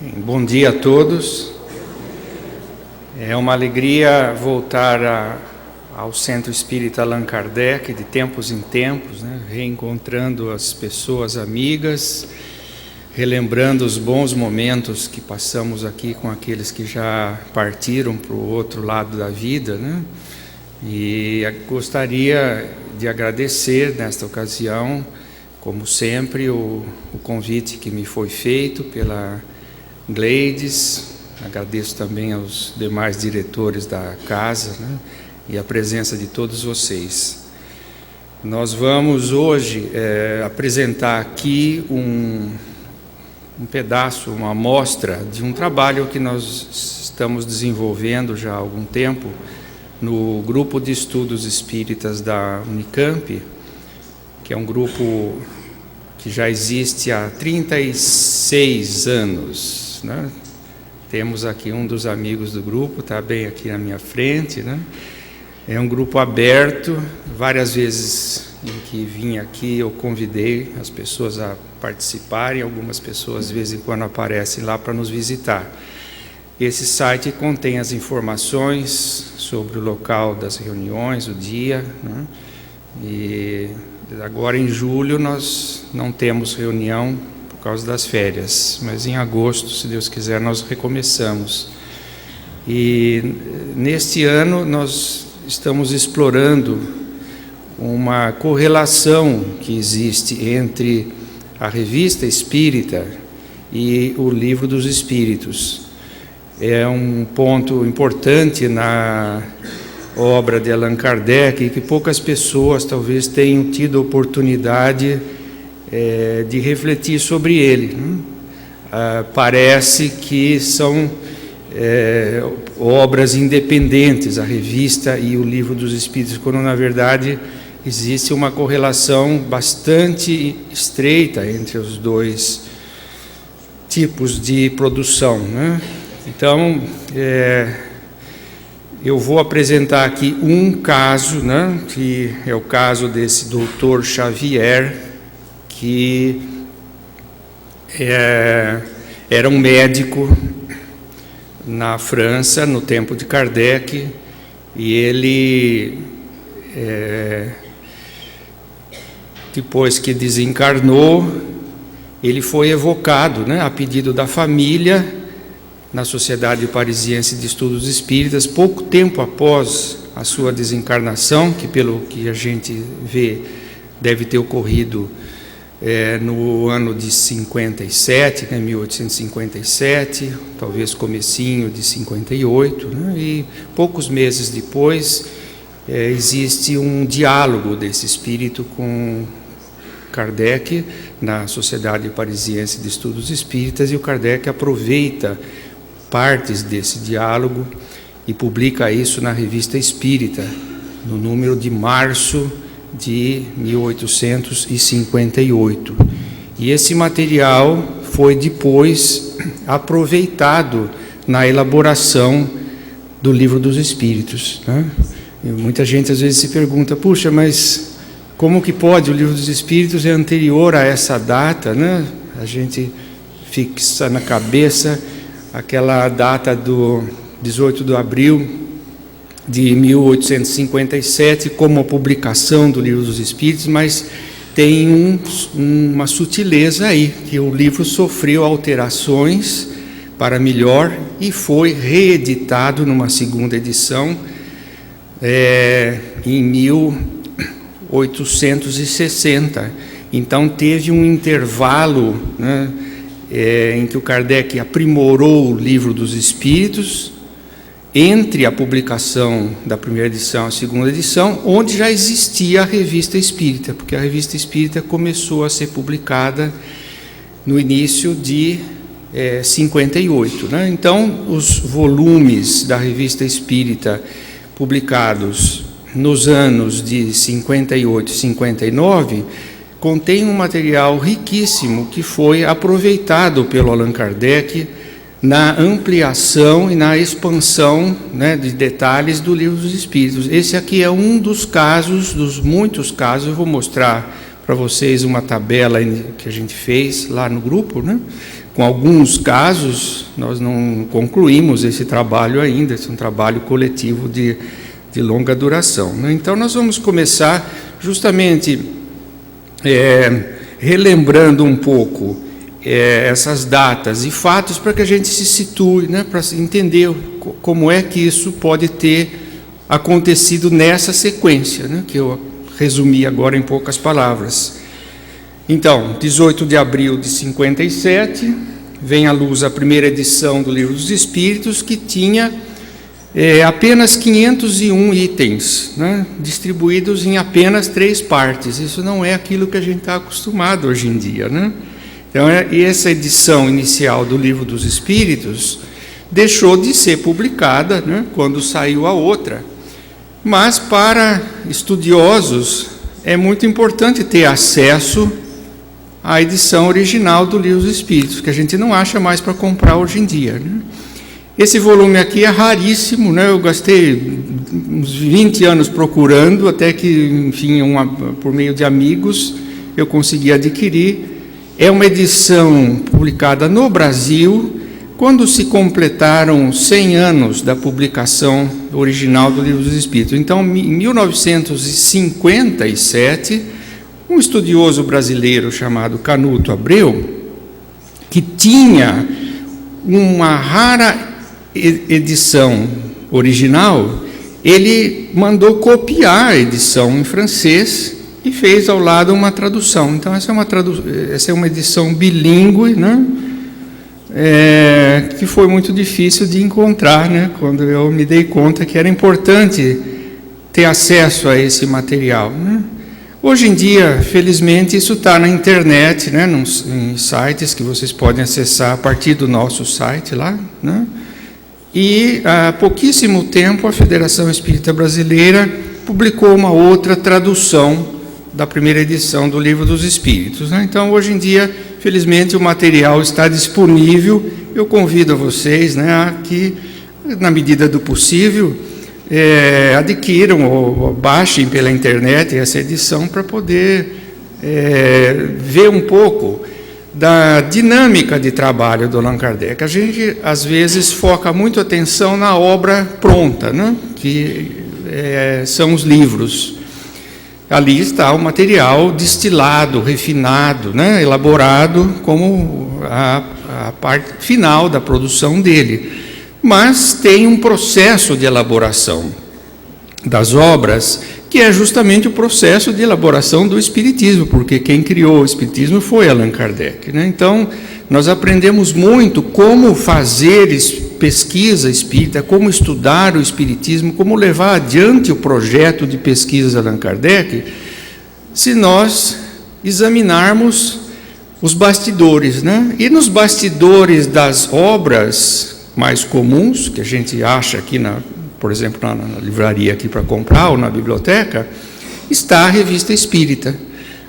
Bom dia a todos. É uma alegria voltar ao Centro Espírita Allan Kardec, de tempos em tempos, né? Reencontrando as pessoas amigas, relembrando os bons momentos que passamos aqui com aqueles que já partiram para o outro lado da vida, né? E gostaria de agradecer nesta ocasião, como sempre, o convite que me foi feito pela Gleides. Agradeço também aos demais diretores da casa, né, e a presença de todos vocês. Nós vamos hoje apresentar aqui um pedaço, uma amostra de um trabalho que nós estamos desenvolvendo já há algum tempo no Grupo de Estudos Espíritas da Unicamp, que é um grupo que já existe há 36 anos, né? Temos aqui um dos amigos do grupo, está bem aqui na minha frente, né? É um grupo aberto. Várias vezes em que vim aqui eu convidei as pessoas a participarem, algumas pessoas de vez em quando aparecem lá para nos visitar. Esse site contém as informações sobre o local das reuniões, o dia, né? E agora em julho nós não temos reunião por causa das férias, mas em agosto, se Deus quiser, nós recomeçamos. E neste ano nós estamos explorando uma correlação que existe entre a Revista Espírita e o Livro dos Espíritos. É um ponto importante na obra de Allan Kardec, que poucas pessoas talvez tenham tido oportunidade de refletir sobre ele. Parece que são obras independentes, a revista e o Livro dos Espíritos, quando na verdade existe uma correlação bastante estreita entre os dois tipos de produção, né? Então, eu vou apresentar aqui um caso, né, que é o caso desse doutor Xavier, que era um médico na França, no tempo de Kardec, e ele, depois que desencarnou, ele foi evocado, né, a pedido da família, na Sociedade Parisiense de Estudos Espíritas, pouco tempo após a sua desencarnação, que pelo que a gente vê deve ter ocorrido no ano de 57, né, 1857, talvez comecinho de 58, né, e poucos meses depois existe um diálogo desse espírito com Kardec na Sociedade Parisiense de Estudos Espíritas, e o Kardec aproveita partes desse diálogo e publica isso na Revista Espírita, no número de março de 1858. E esse material foi depois aproveitado na elaboração do Livro dos Espíritos, né? E muita gente às vezes se pergunta, puxa, mas como que pode? O Livro dos Espíritos é anterior a essa data, né? A gente fixa na cabeça aquela data do 18 de abril de 1857 como a publicação do Livro dos Espíritos, mas tem uma sutileza aí, que o livro sofreu alterações para melhor e foi reeditado numa segunda edição em 1860. Então teve um intervalo, né, em que o Kardec aprimorou o Livro dos Espíritos, entre a publicação da primeira edição e a segunda edição, onde já existia a Revista Espírita, porque a Revista Espírita começou a ser publicada no início de 58, né? Então, os volumes da Revista Espírita publicados nos anos de 58 e 59 contém um material riquíssimo que foi aproveitado pelo Allan Kardec na ampliação e na expansão, né, de detalhes do Livro dos Espíritos. Esse aqui é um dos casos, dos muitos casos. Eu vou mostrar para vocês uma tabela que a gente fez lá no grupo, né, Com alguns casos, nós não concluímos esse trabalho ainda, esse é um trabalho coletivo de longa duração, né? Então, nós vamos começar justamente relembrando um pouco essas datas e fatos para que a gente se situe, né? Para entender como é que isso pode ter acontecido nessa sequência, né? Que eu resumi agora em poucas palavras. Então, 18 de abril de 57, vem à luz a primeira edição do Livro dos Espíritos, que tinha apenas 501 itens, né, distribuídos em apenas 3 partes. Isso não é aquilo que a gente está acostumado hoje em dia, né? Então, essa edição inicial do Livro dos Espíritos deixou de ser publicada, né, quando saiu a outra. Mas, para estudiosos, é muito importante ter acesso à edição original do Livro dos Espíritos, que a gente não acha mais para comprar hoje em dia, né? Esse volume aqui é raríssimo, né? Eu gastei uns 20 anos procurando, até que, enfim, por meio de amigos, eu consegui adquirir. É uma edição publicada no Brasil, quando se completaram 100 anos da publicação original do Livro dos Espíritos. Então, em 1957, um estudioso brasileiro chamado Canuto Abreu, que tinha uma rara edição original, ele mandou copiar a edição em francês e fez ao lado uma tradução. Então, essa é uma edição bilíngue, né? Que foi muito difícil de encontrar, né? Quando eu me dei conta que era importante ter acesso a esse material, né? Hoje em dia, felizmente, isso está na internet, né? Em sites que vocês podem acessar a partir do nosso site lá, né? E há pouquíssimo tempo a Federação Espírita Brasileira publicou uma outra tradução da primeira edição do Livro dos Espíritos, né? Então, hoje em dia, felizmente, o material está disponível. Eu convido a vocês, né, a que, na medida do possível, adquiram ou baixem pela internet essa edição para poder ver um pouco da dinâmica de trabalho do Allan Kardec. A gente, às vezes, foca muito atenção na obra pronta, né, que são os livros. Ali está o material destilado, refinado, né, elaborado como a parte final da produção dele. Mas tem um processo de elaboração das obras, que é justamente o processo de elaboração do Espiritismo, porque quem criou o Espiritismo foi Allan Kardec, né? Então, nós aprendemos muito como fazer pesquisa espírita, como estudar o Espiritismo, como levar adiante o projeto de pesquisa de Allan Kardec, se nós examinarmos os bastidores, né? E nos bastidores das obras mais comuns, que a gente acha aqui, por exemplo, na livraria aqui para comprar, ou na biblioteca, está a Revista Espírita.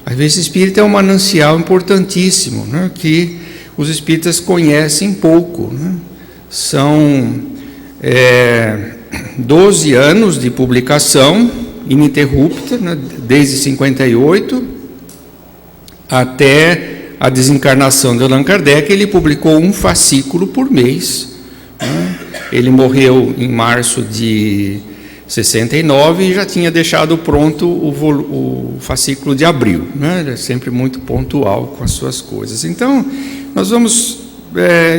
A Revista Espírita é um manancial importantíssimo, né, que os espíritas conhecem pouco, né? São 12 anos de publicação ininterrupta, né, desde 58 até a desencarnação de Allan Kardec. Ele publicou um fascículo por mês, né? Ele morreu em março de 69 e já tinha deixado pronto o fascículo de abril, né? Ele é sempre muito pontual com as suas coisas. Então, nós vamos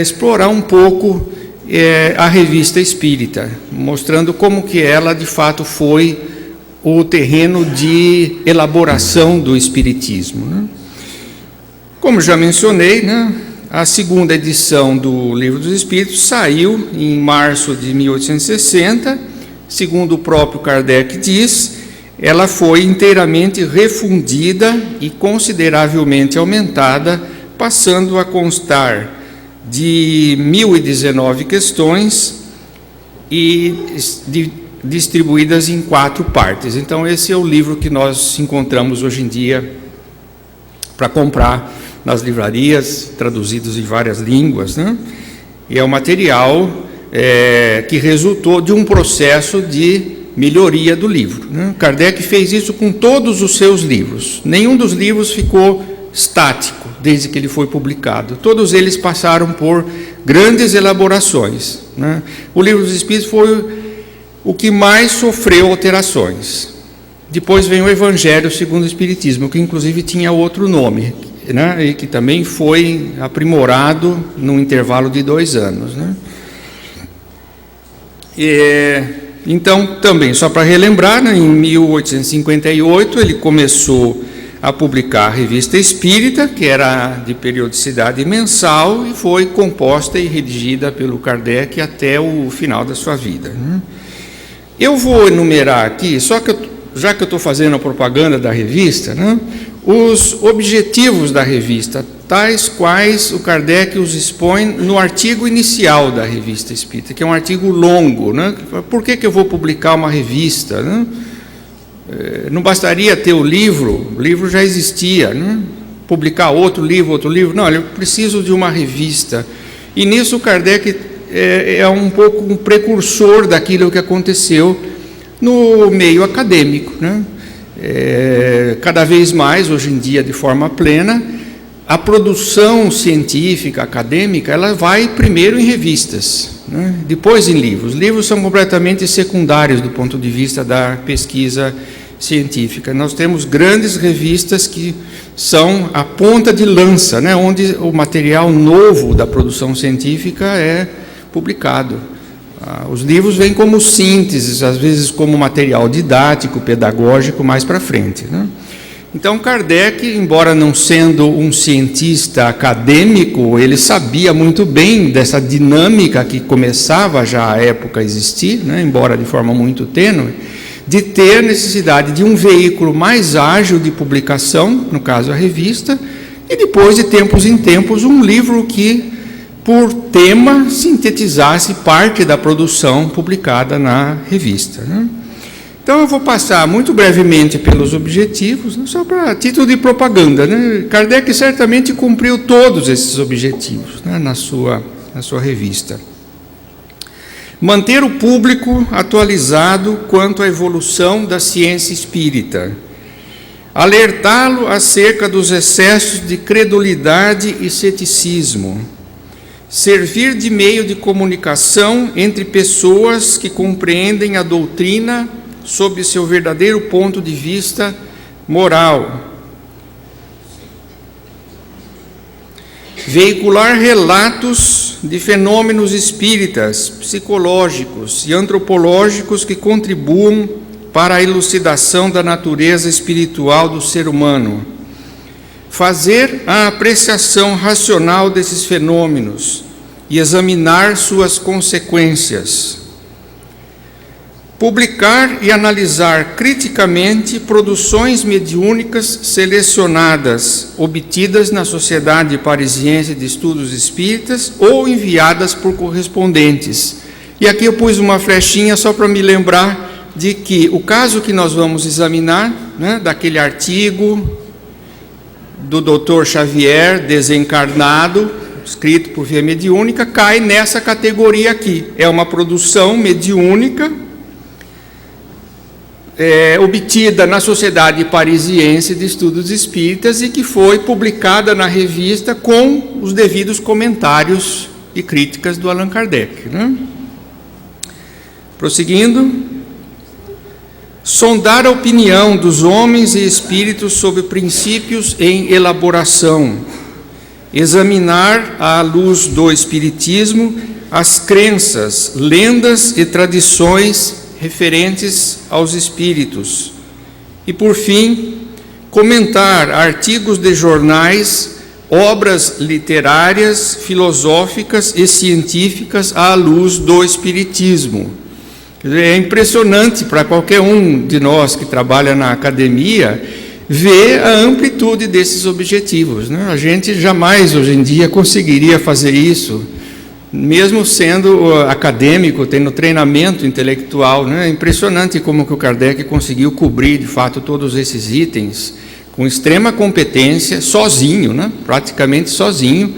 explorar um pouco a Revista Espírita, mostrando como que ela, de fato, foi o terreno de elaboração do Espiritismo, né? Como já mencionei, né, a segunda edição do Livro dos Espíritos saiu em março de 1860. Segundo o próprio Kardec diz, ela foi inteiramente refundida e consideravelmente aumentada, passando a constar de 1019 questões e distribuídas em 4 partes. Então, esse é o livro que nós encontramos hoje em dia para comprar nas livrarias, traduzidos em várias línguas, né? E é um material que resultou de um processo de melhoria do livro, né? Kardec fez isso com todos os seus livros. Nenhum dos livros ficou estático desde que ele foi publicado. Todos eles passaram por grandes elaborações, né? O Livro dos Espíritos foi o que mais sofreu alterações. Depois vem o Evangelho segundo o Espiritismo, que inclusive tinha outro nome, né? E que também foi aprimorado num intervalo de 2 anos, né? Então, também, só para relembrar, né, em 1858 ele começou a publicar a Revista Espírita, que era de periodicidade mensal, e foi composta e redigida pelo Kardec até o final da sua vida, né? Eu vou enumerar aqui, já que eu estou fazendo a propaganda da revista, né, os objetivos da revista, tais quais o Kardec os expõe no artigo inicial da Revista Espírita, que é um artigo longo, né? Por que eu vou publicar uma revista, né? Não bastaria ter o livro já existia, né? Publicar outro livro, não, eu preciso de uma revista. E nisso o Kardec é um pouco um precursor daquilo que aconteceu no meio acadêmico, né? Cada vez mais, hoje em dia, de forma plena, a produção científica, acadêmica, ela vai primeiro em revistas, né? Depois em livros. Livros são completamente secundários do ponto de vista da pesquisa científica. Nós temos grandes revistas que são a ponta de lança, né? Onde o material novo da produção científica é publicado. Os livros vêm como sínteses, às vezes como material didático, pedagógico, mais para frente, né? Então, Kardec, embora não sendo um cientista acadêmico, ele sabia muito bem dessa dinâmica que começava já à época a existir, né, embora de forma muito tênue, de ter necessidade de um veículo mais ágil de publicação, no caso a revista, e depois, de tempos em tempos, um livro que, por tema, sintetizasse parte da produção publicada na revista, né? Então, eu vou passar muito brevemente pelos objetivos, né, só para título de propaganda, né? Kardec certamente cumpriu todos esses objetivos, né, na sua revista. Manter o público atualizado quanto à evolução da ciência espírita. Alertá-lo acerca dos excessos de credulidade e ceticismo. Servir de meio de comunicação entre pessoas que compreendem a doutrina sob seu verdadeiro ponto de vista moral. Veicular relatos de fenômenos espíritas, psicológicos e antropológicos que contribuam para a elucidação da natureza espiritual do ser humano. Fazer a apreciação racional desses fenômenos e examinar suas consequências. Publicar e analisar criticamente produções mediúnicas selecionadas, obtidas na Sociedade Parisiense de Estudos Espíritas ou enviadas por correspondentes. E aqui eu pus uma flechinha só para me lembrar de que o caso que nós vamos examinar, né, daquele artigo do Dr. Xavier, desencarnado, escrito por via mediúnica, cai nessa categoria aqui. É uma produção mediúnica obtida na Sociedade Parisiense de Estudos Espíritas e que foi publicada na revista com os devidos comentários e críticas do Allan Kardec, né? Prosseguindo. Sondar a opinião dos homens e espíritos sobre princípios em elaboração. Examinar, à luz do Espiritismo, as crenças, lendas e tradições referentes aos espíritos. E, por fim, comentar artigos de jornais, obras literárias, filosóficas e científicas à luz do Espiritismo. É impressionante para qualquer um de nós que trabalha na academia ver a amplitude desses objetivos, né? A gente jamais, hoje em dia, conseguiria fazer isso, mesmo sendo acadêmico, tendo treinamento intelectual, né? É impressionante como que o Kardec conseguiu cobrir, de fato, todos esses itens com extrema competência, sozinho, né? Praticamente sozinho,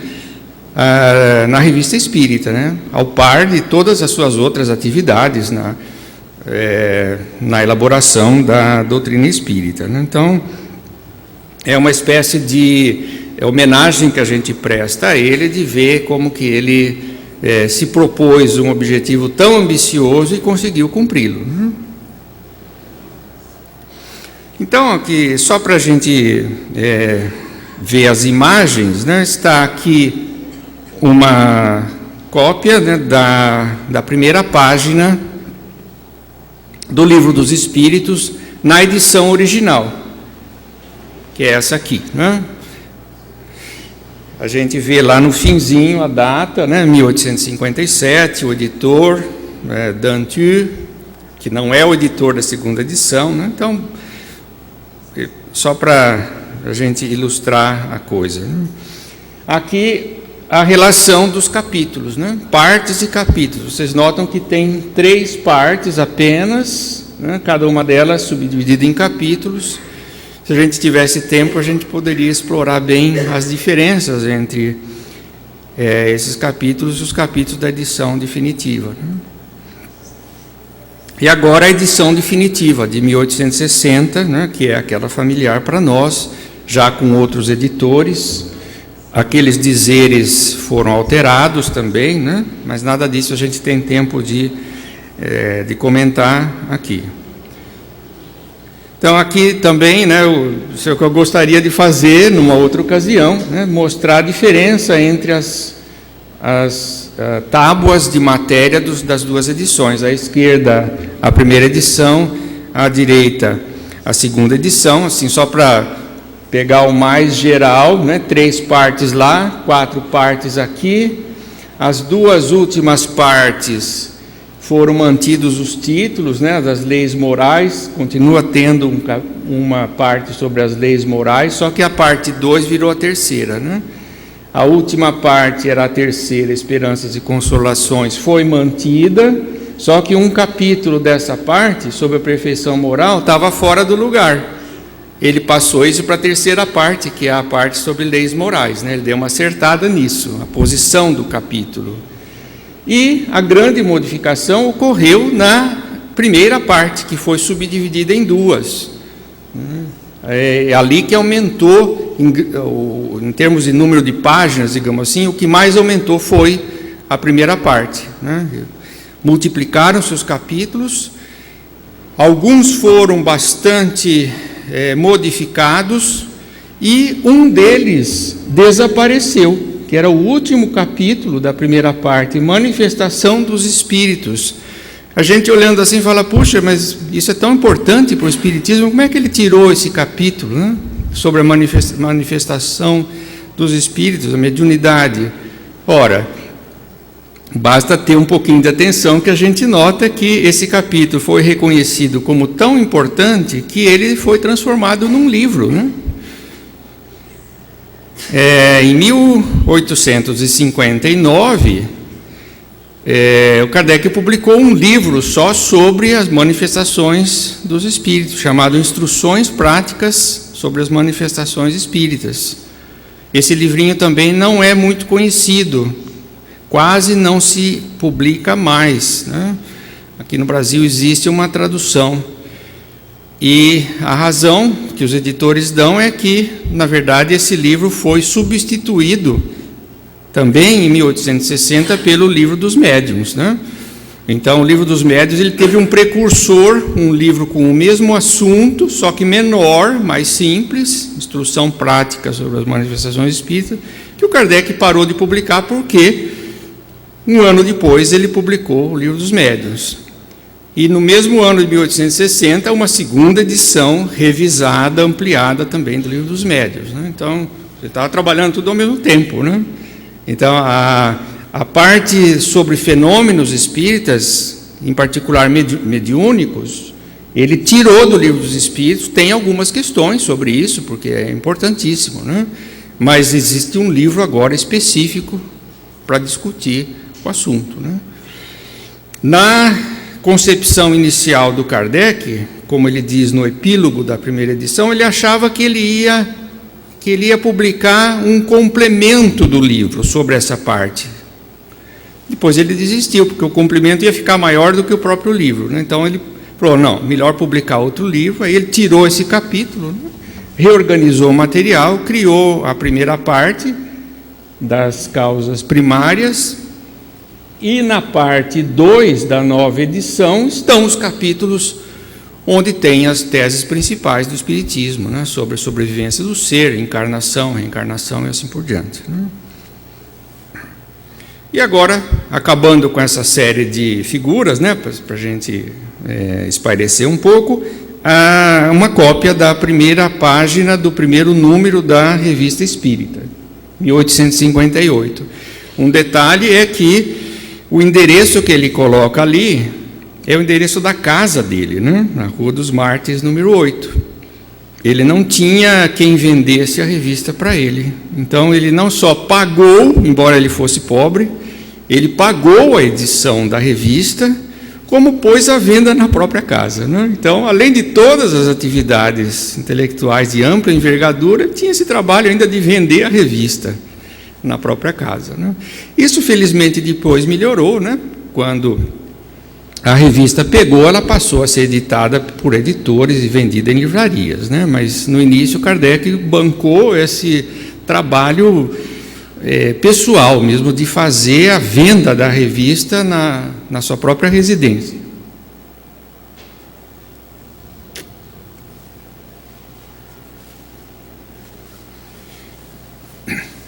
na Revista Espírita, né? Ao par de todas as suas outras atividades na elaboração da doutrina espírita, né? Então, é uma espécie de homenagem que a gente presta a ele, de ver como que ele se propôs um objetivo tão ambicioso e conseguiu cumpri-lo. Então, aqui, só para a gente ver as imagens, né, está aqui uma cópia, né, da primeira página do Livro dos Espíritos, na edição original, que é essa aqui, né? A gente vê lá no finzinho a data, né, 1857, o editor, Dantu, que não é o editor da segunda edição, né? Então, só para a gente ilustrar a coisa, né? Aqui a relação dos capítulos, né? Partes e capítulos. Vocês notam que tem 3 partes apenas, né? Cada uma delas subdividida em capítulos. Se a gente tivesse tempo, a gente poderia explorar bem as diferenças entre esses capítulos e os capítulos da edição definitiva, né? E agora a edição definitiva, de 1860, né, que é aquela familiar para nós, já com outros editores. Aqueles dizeres foram alterados também, né, mas nada disso a gente tem tempo de comentar aqui. Então, aqui também, né, o que eu gostaria de fazer, numa outra ocasião, né, mostrar a diferença entre as tábuas de matéria das duas edições. À esquerda, a primeira edição, à direita, a segunda edição, assim, só para pegar o mais geral, né, 3 partes lá, 4 partes aqui. As 2 últimas partes foram mantidos os títulos, né, das leis morais, continua tendo uma parte sobre as leis morais, só que a parte 2 virou a terceira, né? A última parte era a terceira, Esperanças e Consolações, foi mantida, só que um capítulo dessa parte, sobre a perfeição moral, estava fora do lugar. Ele passou isso para a terceira parte, que é a parte sobre leis morais, né? Ele deu uma acertada nisso, a posição do capítulo. E a grande modificação ocorreu na primeira parte, que foi subdividida em 2. É ali que aumentou, em termos de número de páginas, digamos assim, o que mais aumentou foi a primeira parte, né? Multiplicaram-se os capítulos, alguns foram bastante modificados, e um deles desapareceu, que era o último capítulo da primeira parte, Manifestação dos Espíritos. A gente olhando assim fala, puxa, mas isso é tão importante para o Espiritismo, como é que ele tirou esse capítulo, né, sobre a manifestação dos Espíritos, a mediunidade? Ora, basta ter um pouquinho de atenção que a gente nota que esse capítulo foi reconhecido como tão importante que ele foi transformado num livro, né? Em 1859, o Kardec publicou um livro só sobre as manifestações dos espíritos, chamado Instruções Práticas sobre as Manifestações Espíritas. Esse livrinho também não é muito conhecido, quase não se publica mais, né? Aqui no Brasil existe uma tradução, e a razão que os editores dão é que, na verdade, esse livro foi substituído também em 1860 pelo Livro dos Médiuns, né? Então, o Livro dos Médiuns, ele teve um precursor, um livro com o mesmo assunto, só que menor, mais simples, instrução prática sobre as manifestações espíritas, que o Kardec parou de publicar porque, um ano depois, ele publicou o Livro dos Médiuns. E no mesmo ano de 1860, uma segunda edição revisada, ampliada também do Livro dos Médiuns, né? Então, você estava trabalhando tudo ao mesmo tempo, né? Então, a parte sobre fenômenos espíritas, em particular mediúnicos, ele tirou do Livro dos Espíritos, tem algumas questões sobre isso, porque é importantíssimo, né? Mas existe um livro agora específico para discutir o assunto, né? Na concepção inicial do Kardec, como ele diz no epílogo da primeira edição, ele achava que ele ia publicar um complemento do livro sobre essa parte. Depois ele desistiu, porque o complemento ia ficar maior do que o próprio livro, né? Então ele falou, não, melhor publicar outro livro. Aí ele tirou esse capítulo, né? reorganizou o material, criou a primeira parte das causas primárias, e na parte 2 da nova edição estão os capítulos onde tem as teses principais do Espiritismo, né, sobre a sobrevivência do ser, encarnação, reencarnação e assim por diante, né. E agora, acabando com essa série de figuras, né, para a gente espairecer um pouco, uma cópia da primeira página do primeiro número da Revista Espírita, 1858. Um detalhe é que o endereço que ele coloca ali é o endereço da casa dele, né? Na Rua dos Mártires, número 8. Ele não tinha quem vendesse a revista para ele. Então, ele não só pagou, embora ele fosse pobre, ele pagou a edição da revista, como pôs à venda na própria casa, né? Então, além de todas as atividades intelectuais de ampla envergadura, tinha esse trabalho ainda de vender a revista na própria casa, né? Isso, felizmente, depois melhorou, né? Quando a revista pegou, ela passou a ser editada por editores e vendida em livrarias, né? Mas, no início, Kardec bancou esse trabalho pessoal mesmo, de fazer a venda da revista na sua própria residência.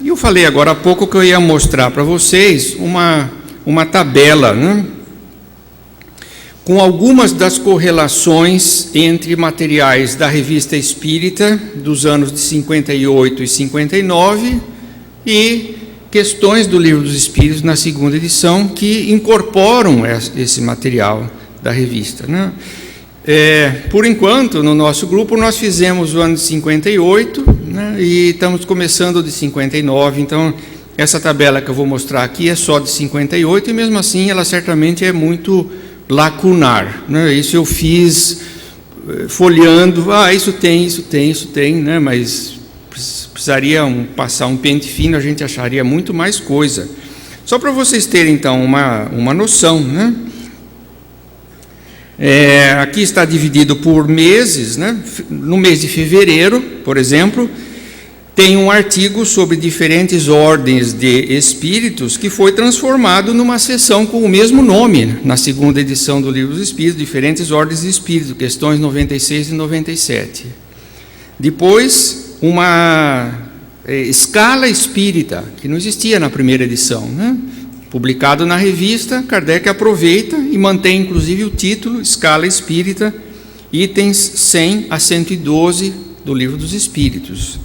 E eu falei agora há pouco que eu ia mostrar para vocês uma tabela, né, com algumas das correlações entre materiais da Revista Espírita dos anos de 58 e 59 e questões do Livro dos Espíritos na segunda edição que incorporam esse material da revista, né? Por enquanto, no nosso grupo, nós fizemos o ano de 58, né, e estamos começando o de 59, então essa tabela que eu vou mostrar aqui é só de 58, e mesmo assim ela certamente é muito lacunar, né? Isso eu fiz folheando, isso tem, né? Mas precisaria passar um pente fino, a gente acharia muito mais coisa. Só para vocês terem, então, uma noção, né? Aqui está dividido por meses, né? No mês de fevereiro, por exemplo, tem um artigo sobre diferentes ordens de espíritos que foi transformado numa seção com o mesmo nome, na segunda edição do Livro dos Espíritos, diferentes ordens de espíritos, questões 96 e 97. Depois, uma escala espírita, que não existia na primeira edição, né? Publicado na revista, Kardec aproveita e mantém inclusive o título Escala Espírita, itens 100 a 112 do Livro dos Espíritos.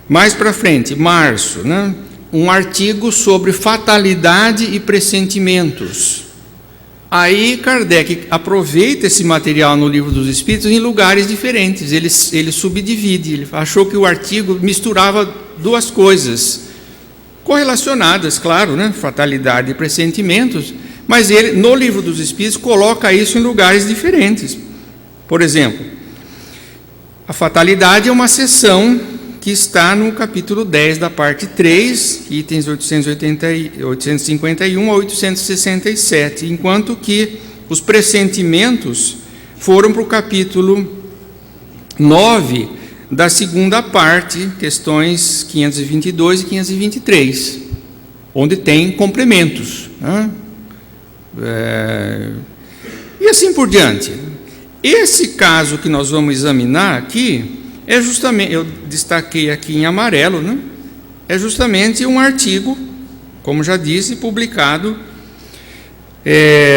Mais para frente, março, né? Um artigo sobre fatalidade e pressentimentos. Aí Kardec aproveita esse material no Livro dos Espíritos em lugares diferentes, ele subdivide, ele achou que o artigo misturava duas coisas, correlacionadas, claro, né? Fatalidade e pressentimentos, mas ele, no Livro dos Espíritos, coloca isso em lugares diferentes. Por exemplo, a fatalidade é uma seção que está no capítulo 10 da parte 3, itens 851 a 867, enquanto que os pressentimentos foram para o capítulo 9 da segunda parte, questões 522 e 523, onde tem complementos, né? E assim por diante. Esse caso que nós vamos examinar aqui é justamente, eu destaquei aqui em amarelo, né? É justamente um artigo, como já disse, publicado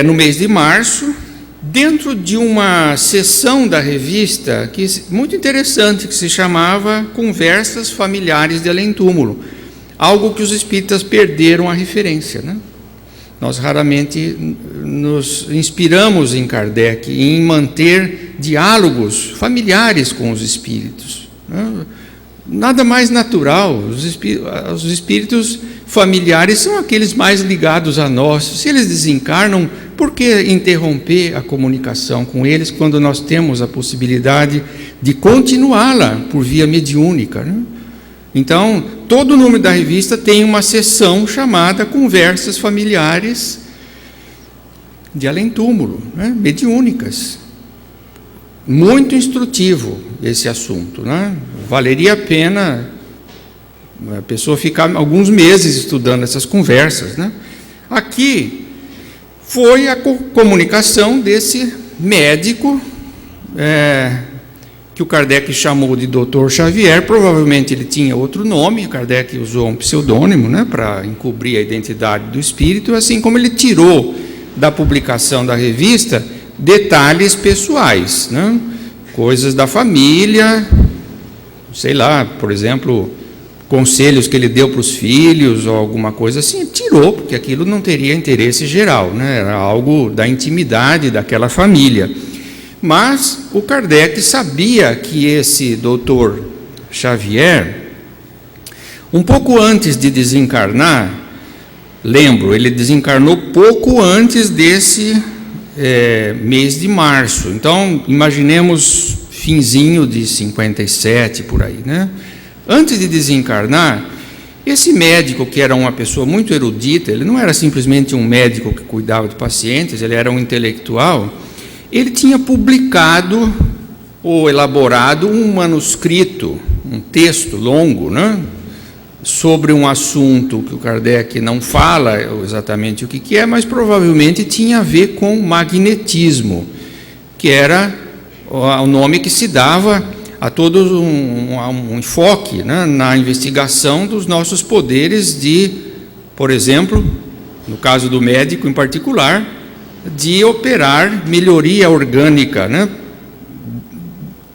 no mês de março, dentro de uma seção da revista muito interessante, que se chamava Conversas Familiares de Além-Túmulo, algo que os espíritas perderam a referência, né? Nós raramente nos inspiramos em Kardec em manter diálogos familiares com os espíritos, né? Nada mais natural. Os espíritos familiares são aqueles mais ligados a nós. Se eles desencarnam, por que interromper a comunicação com eles quando nós temos a possibilidade de continuá-la por via mediúnica, né? Então, todo o número da revista tem uma seção chamada Conversas Familiares de Além-Túmulo, né? Mediúnicas. Muito instrutivo esse assunto, né? valeria a pena a pessoa ficar alguns meses estudando essas conversas, né? Aqui foi a comunicação desse médico, que o Kardec chamou de Dr. Xavier. Provavelmente ele tinha outro nome, Kardec usou um pseudônimo, né, para encobrir a identidade do espírito, assim como ele tirou da publicação da revista detalhes pessoais, né, coisas da família, sei lá, por exemplo, conselhos que ele deu para os filhos ou alguma coisa assim, tirou, porque aquilo não teria interesse geral, né, era algo da intimidade daquela família. Mas o Kardec sabia que esse doutor Xavier, um pouco antes de desencarnar, lembro, ele desencarnou pouco antes desse mês de março. Então, imaginemos finzinho de 57, por aí, né? Antes de desencarnar, esse médico, que era uma pessoa muito erudita, ele não era simplesmente um médico que cuidava de pacientes, ele era um intelectual. Ele tinha publicado ou elaborado um manuscrito, um texto longo, né, sobre um assunto que o Kardec não fala exatamente o que é, mas provavelmente tinha a ver com magnetismo, que era o nome que se dava a todo um enfoque, né, na investigação dos nossos poderes de, por exemplo, no caso do médico em particular, de operar melhoria orgânica, né?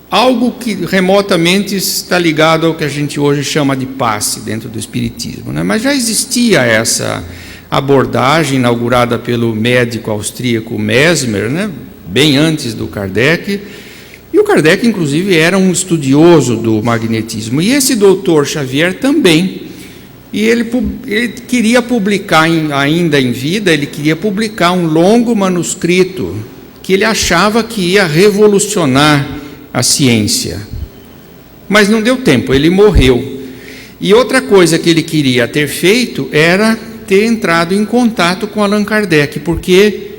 Algo que remotamente está ligado ao que a gente hoje chama de passe dentro do espiritismo, né? Mas já existia essa abordagem inaugurada pelo médico austríaco Mesmer, né? Bem antes do Kardec, e o Kardec inclusive era um estudioso do magnetismo, e esse doutor Xavier também. E ele queria publicar, ainda em vida, ele queria publicar um longo manuscrito que ele achava que ia revolucionar a ciência. Mas não deu tempo, ele morreu. E outra coisa que ele queria ter feito era ter entrado em contato com Allan Kardec, porque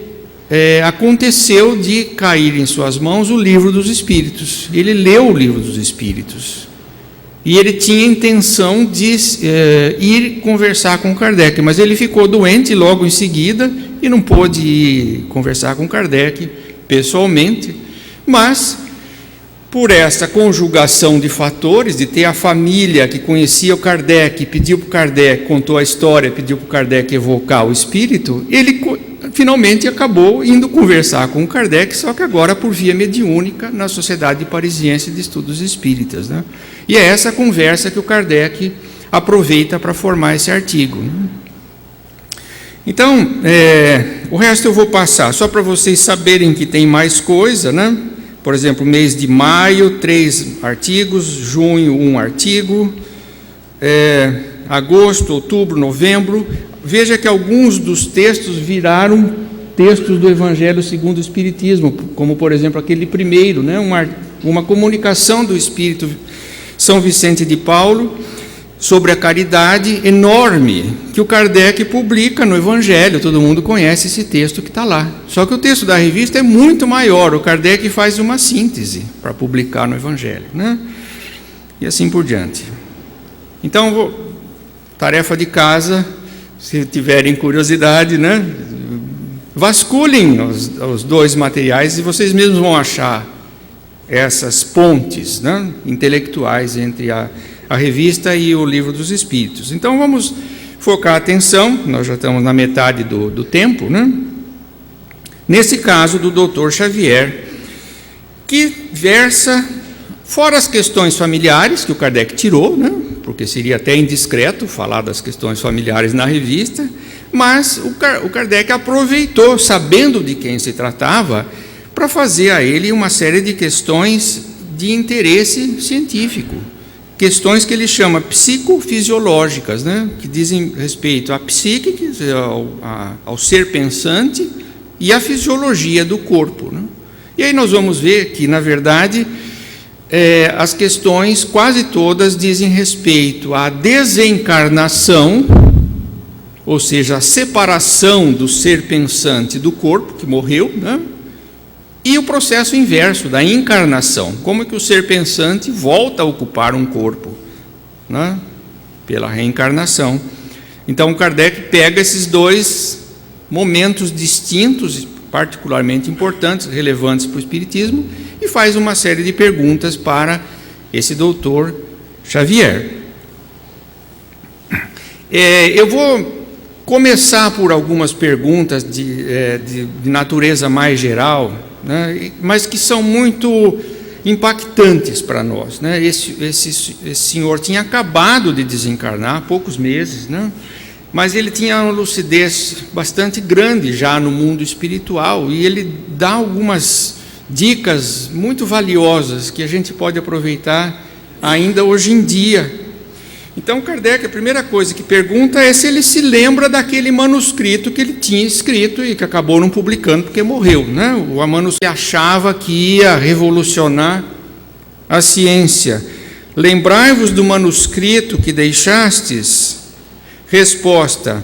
aconteceu de cair em suas mãos o Livro dos Espíritos. Ele leu o Livro dos Espíritos. E ele tinha intenção de ir conversar com Kardec, mas ele ficou doente logo em seguida e não pôde ir conversar com Kardec pessoalmente. Mas, por essa conjugação de fatores, de ter a família que conhecia o Kardec, pediu para o Kardec, contou a história, pediu para o Kardec evocar o espírito, ele finalmente acabou indo conversar com o Kardec, só que agora por via mediúnica, na Sociedade Parisiense de Estudos Espíritas, né? E é essa conversa que o Kardec aproveita para formar esse artigo, né? Então, o resto eu vou passar, só para vocês saberem que tem mais coisa, né? Por exemplo, mês de maio, 3 artigos, junho, 1 artigo, agosto, outubro, novembro. Veja que alguns dos textos viraram textos do Evangelho segundo o Espiritismo, como, por exemplo, aquele primeiro, né? Uma comunicação do Espírito São Vicente de Paulo sobre a caridade, enorme, que o Kardec publica no Evangelho. Todo mundo conhece esse texto que está lá. Só que o texto da revista é muito maior. O Kardec faz uma síntese para publicar no Evangelho, né? E assim por diante. Então, tarefa de casa, se tiverem curiosidade, né? Vasculhem os 2 materiais e vocês mesmos vão achar essas pontes, né, intelectuais entre a revista e o Livro dos Espíritos. Então vamos focar a atenção, nós já estamos na metade do tempo, né? Nesse caso do Dr. Xavier, que versa, fora as questões familiares que o Kardec tirou, né? Porque seria até indiscreto falar das questões familiares na revista, mas o Kardec aproveitou, sabendo de quem se tratava, para fazer a ele uma série de questões de interesse científico, questões que ele chama psicofisiológicas, né? Que dizem respeito à psique, ao ser pensante, e à fisiologia do corpo, né? E aí nós vamos ver que, na verdade, as questões quase todas dizem respeito à desencarnação, ou seja, a separação do ser pensante do corpo, que morreu, né? e o processo inverso da encarnação, como que o ser pensante volta a ocupar um corpo, né? Pela reencarnação. Então Kardec pega esses dois momentos distintos, particularmente importantes, relevantes para o Espiritismo, e faz uma série de perguntas para esse doutor Xavier. Eu vou começar por algumas perguntas de natureza mais geral, né, mas que são muito impactantes para nós, né? Esse senhor tinha acabado de desencarnar há poucos meses, né? Mas ele tinha uma lucidez bastante grande já no mundo espiritual, e ele dá algumas dicas muito valiosas que a gente pode aproveitar ainda hoje em dia. Então Kardec, a primeira coisa que pergunta é se ele se lembra daquele manuscrito que ele tinha escrito e que acabou não publicando porque morreu, né? O manuscrito que achava que ia revolucionar a ciência. Lembrai-vos do manuscrito que deixastes? Resposta: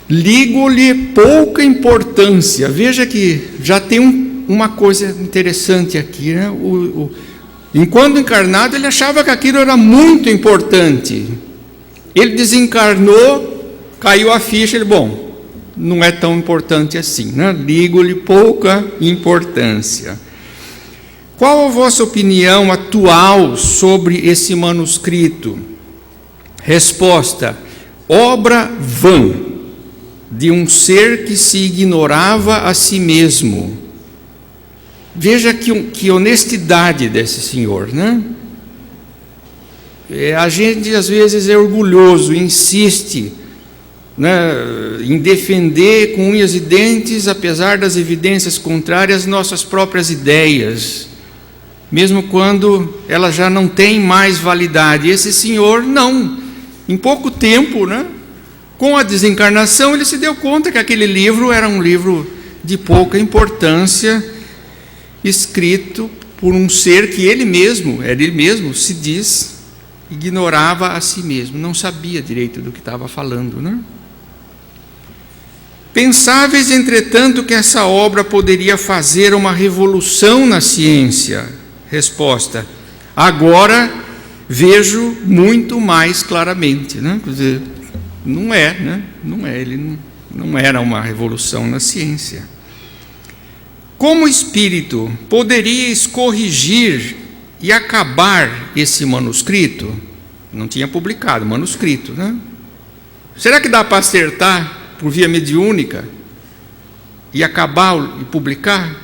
ligo-lhe pouca importância. Veja que já tem uma coisa interessante aqui, né? Enquanto encarnado, ele achava que aquilo era muito importante. Ele desencarnou, caiu a ficha, ele, bom, não é tão importante assim, né? Ligo-lhe pouca importância. Qual a vossa opinião atual sobre esse manuscrito? Resposta: obra vã de um ser que se ignorava a si mesmo. Veja que honestidade desse senhor, né? A gente às vezes é orgulhoso, insiste, né, em defender com unhas e dentes, apesar das evidências contrárias, nossas próprias ideias, mesmo quando elas já não têm mais validade. Esse senhor não, em pouco tempo, né, com a desencarnação, ele se deu conta que aquele livro era um livro de pouca importância, escrito por um ser que ele mesmo se diz, ignorava a si mesmo, não sabia direito do que estava falando, né? Pensáveis, entretanto, que essa obra poderia fazer uma revolução na ciência? Resposta: agora vejo muito mais claramente, né? Quer dizer, não é, né? Não é, ele não era uma revolução na ciência. Como espírito, poderíeis corrigir e acabar esse manuscrito? Não tinha publicado, manuscrito, né? Será que dá para acertar por via mediúnica e acabar e publicar?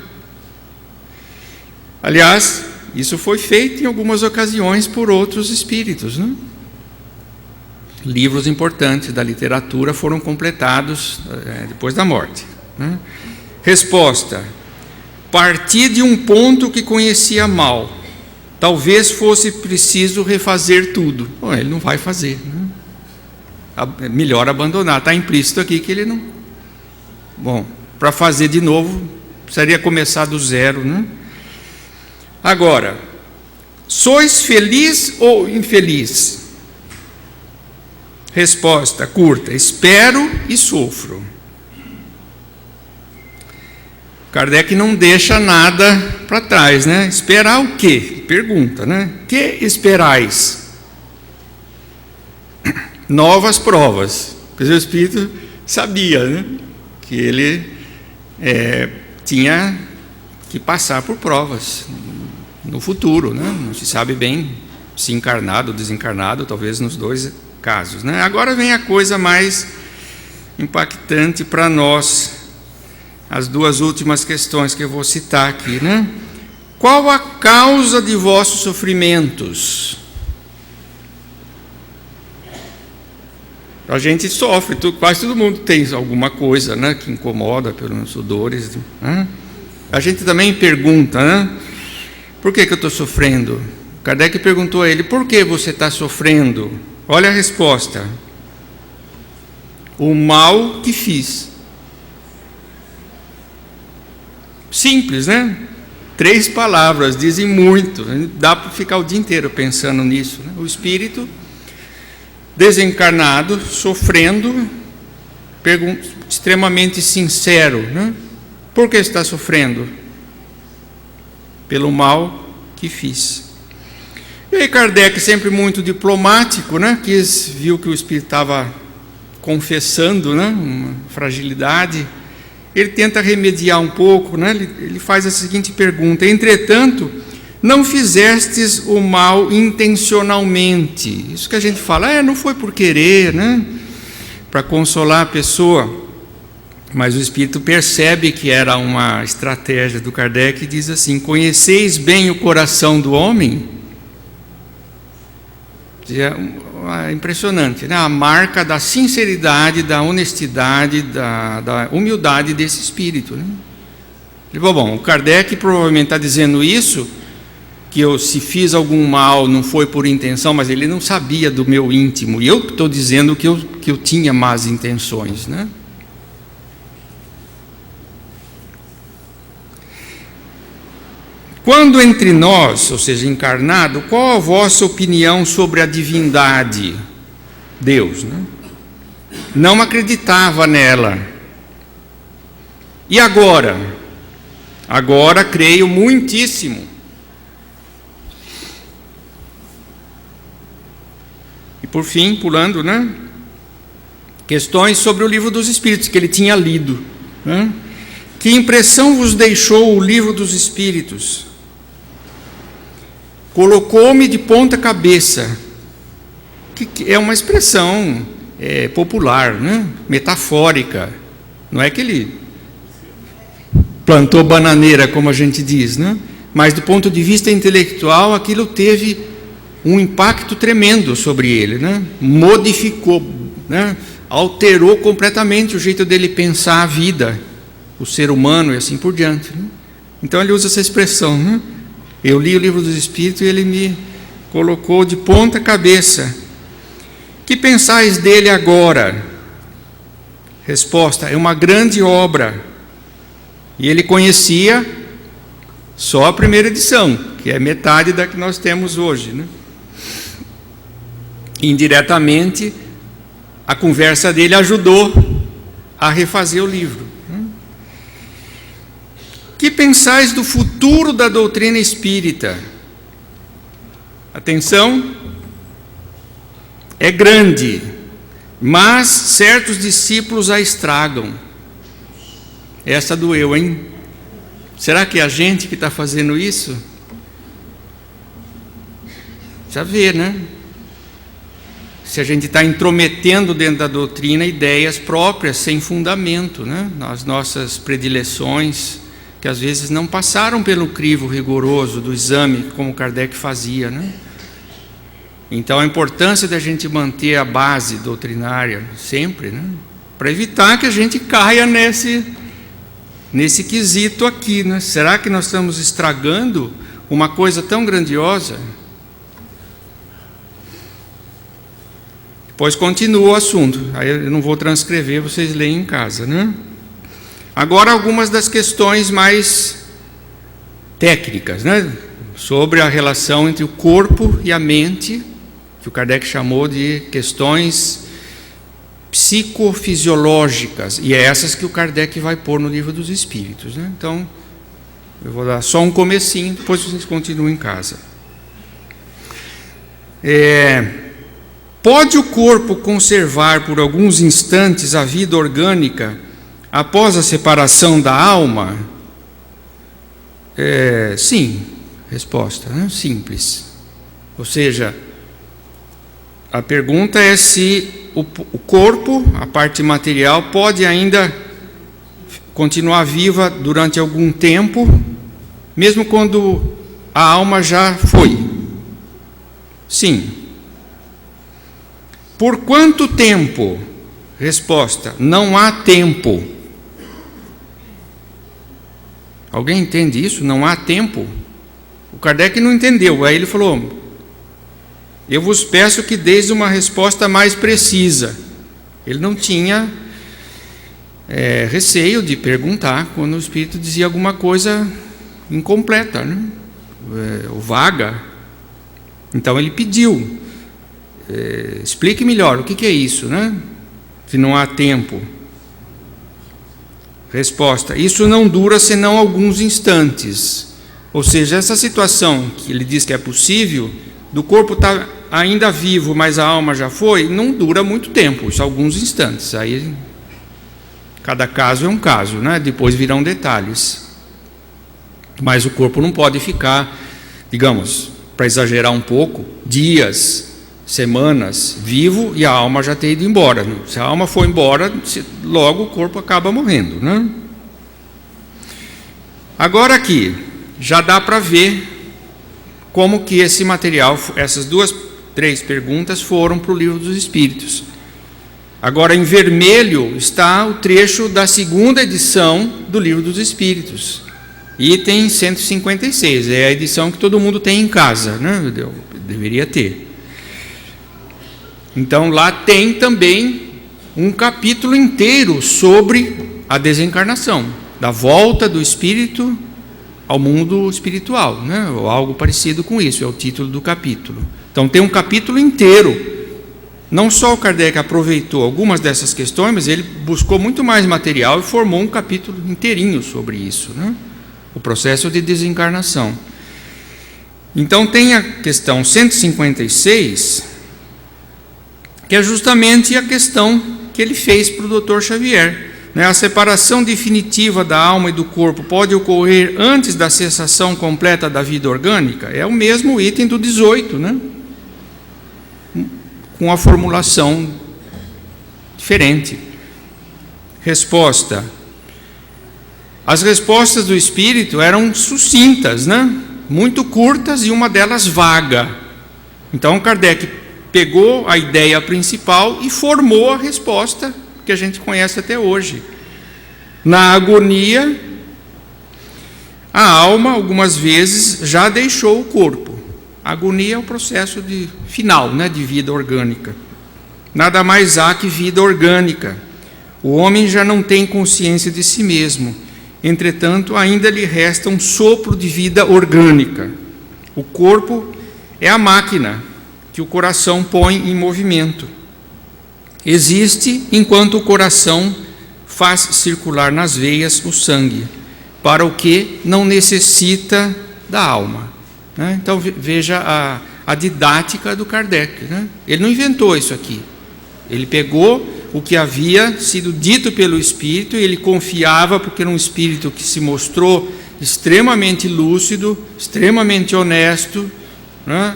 Aliás, isso foi feito em algumas ocasiões por outros espíritos, né? Livros importantes da literatura foram completados depois da morte, né? Resposta: parti de um ponto que conhecia mal. Talvez fosse preciso refazer tudo. Bom, ele não vai fazer, né? É melhor abandonar. Está implícito aqui que ele não... Bom, para fazer de novo, precisaria começar do zero, né? Agora, sois feliz ou infeliz? Resposta curta: espero e sofro. Kardec não deixa nada para trás, né? Esperar o quê? Pergunta, né? Que esperais? Novas provas. Porque o Espírito sabia, né, que ele tinha que passar por provas no futuro, né? Não se sabe bem se encarnado ou desencarnado, talvez nos dois casos, né? Agora vem a coisa mais impactante para nós. As duas últimas questões que eu vou citar aqui, né? Qual a causa de vossos sofrimentos? A gente sofre, quase todo mundo tem alguma coisa, né, que incomoda pelos dores, né? A gente também pergunta, né? Por que eu estou sofrendo? Kardec perguntou a ele: por que você está sofrendo? Olha a resposta: o mal que fiz. Simples, né? 3 palavras, dizem muito. Dá para ficar o dia inteiro pensando nisso, né? O espírito desencarnado, sofrendo, extremamente sincero, né? Por que está sofrendo? pelo mal que fiz. E aí Kardec, sempre muito diplomático, né? Viu que o espírito estava confessando, né? Uma fragilidade. Ele tenta remediar um pouco, né? Ele faz a seguinte pergunta: entretanto, não fizestes o mal intencionalmente. Isso que a gente fala, não foi por querer, né? Para consolar a pessoa. Mas o Espírito percebe que era uma estratégia do Kardec e diz assim: conheceis bem o coração do homem? É impressionante, né? A marca da sinceridade, da honestidade, da humildade desse Espírito, né? Ele falou, bom, o Kardec provavelmente está dizendo isso, que se fiz algum mal não foi por intenção, mas ele não sabia do meu íntimo, e eu estou dizendo que eu tinha más intenções, né? Quando entre nós, ou seja, encarnado, qual a vossa opinião sobre a divindade? Deus, né? Não acreditava nela. E agora? Agora creio muitíssimo. E por fim, pulando, né? Questões sobre o Livro dos Espíritos, que ele tinha lido, né? Que impressão vos deixou o Livro dos Espíritos? Colocou-me de ponta cabeça, que é uma expressão popular, né? Metafórica. Não é que ele plantou bananeira, como a gente diz, né? Mas do ponto de vista intelectual, aquilo teve um impacto tremendo sobre ele, né? Modificou, né? Alterou completamente o jeito dele pensar a vida, o ser humano e assim por diante, né? Então ele usa essa expressão, né? Eu li o Livro dos Espíritos e ele me colocou de ponta cabeça. Que pensais dele agora? Resposta: é uma grande obra. E ele conhecia só a primeira edição, que é metade da que nós temos hoje, né? Indiretamente, a conversa dele ajudou a refazer o livro. Que pensais do futuro da doutrina espírita? Atenção, é grande, mas certos discípulos a estragam. Essa doeu, hein? Será que é a gente que está fazendo isso? Já vê, né? Se a gente está intrometendo dentro da doutrina ideias próprias, sem fundamento, né? As nossas predileções, que às vezes não passaram pelo crivo rigoroso do exame, como Kardec fazia, né? Então a importância da gente manter a base doutrinária sempre, né? Para evitar que a gente caia nesse quesito aqui, né? Será que nós estamos estragando uma coisa tão grandiosa? Depois continua o assunto, aí eu não vou transcrever, vocês leem em casa, né? Agora algumas das questões mais técnicas, né? Sobre a relação entre o corpo e a mente, que o Kardec chamou de questões psicofisiológicas, e é essas que o Kardec vai pôr no Livro dos Espíritos, né? Então, eu vou dar só um comecinho, depois vocês continuam em casa. Pode o corpo conservar por alguns instantes a vida orgânica após a separação da alma? Sim, resposta, né? Simples. Ou seja, a pergunta é se o corpo, a parte material, pode ainda continuar viva durante algum tempo, mesmo quando a alma já foi. Sim. Por quanto tempo? Resposta: não há tempo. Alguém entende isso? Não há tempo? O Kardec não entendeu. Aí ele falou: eu vos peço que deis uma resposta mais precisa. Ele não tinha receio de perguntar quando o Espírito dizia alguma coisa incompleta, né? Ou vaga. Então ele pediu: explique melhor, o que é isso, né? Se não há tempo. Resposta: isso não dura senão alguns instantes. Ou seja, essa situação que ele diz que é possível, do corpo estar ainda vivo, mas a alma já foi, não dura muito tempo, isso alguns instantes. Aí, cada caso é um caso, né? Depois virão detalhes. Mas o corpo não pode ficar, digamos, para exagerar um pouco, dias, semanas, vivo e a alma já ter ido embora. Se a alma for embora, logo o corpo acaba morrendo, né? Agora aqui, já dá para ver como que esse material, essas três perguntas foram para o Livro dos Espíritos. Agora, em vermelho está o trecho da segunda edição do Livro dos Espíritos, item 156, é a edição que todo mundo tem em casa, né? Deveria ter. Então, lá tem também um capítulo inteiro sobre a desencarnação, da volta do espírito ao mundo espiritual, né? Ou algo parecido com isso, é o título do capítulo. Então tem um capítulo inteiro. Não só o Kardec aproveitou algumas dessas questões, mas ele buscou muito mais material e formou um capítulo inteirinho sobre isso, né? O processo de desencarnação. Então tem a questão 156, que é justamente a questão que ele fez para o Dr. Xavier. A separação definitiva da alma e do corpo pode ocorrer antes da cessação completa da vida orgânica? É o mesmo item do 18, né? Com a formulação diferente. Resposta. As respostas do Espírito eram sucintas, né? Muito curtas e uma delas vaga. Então Kardec pegou a ideia principal e formou a resposta que a gente conhece até hoje. Na agonia, a alma, algumas vezes, já deixou o corpo. A agonia é o processo final, né, de vida orgânica. Nada mais há que vida orgânica. O homem já não tem consciência de si mesmo. Entretanto, ainda lhe resta um sopro de vida orgânica. O corpo é a máquina que o coração põe em movimento. Existe enquanto o coração faz circular nas veias o sangue, para o que não necessita da alma. Então veja a didática do Kardec, né? Ele não inventou isso aqui. Ele pegou o que havia sido dito pelo Espírito e ele confiava, porque era um Espírito que se mostrou extremamente lúcido, extremamente honesto, né?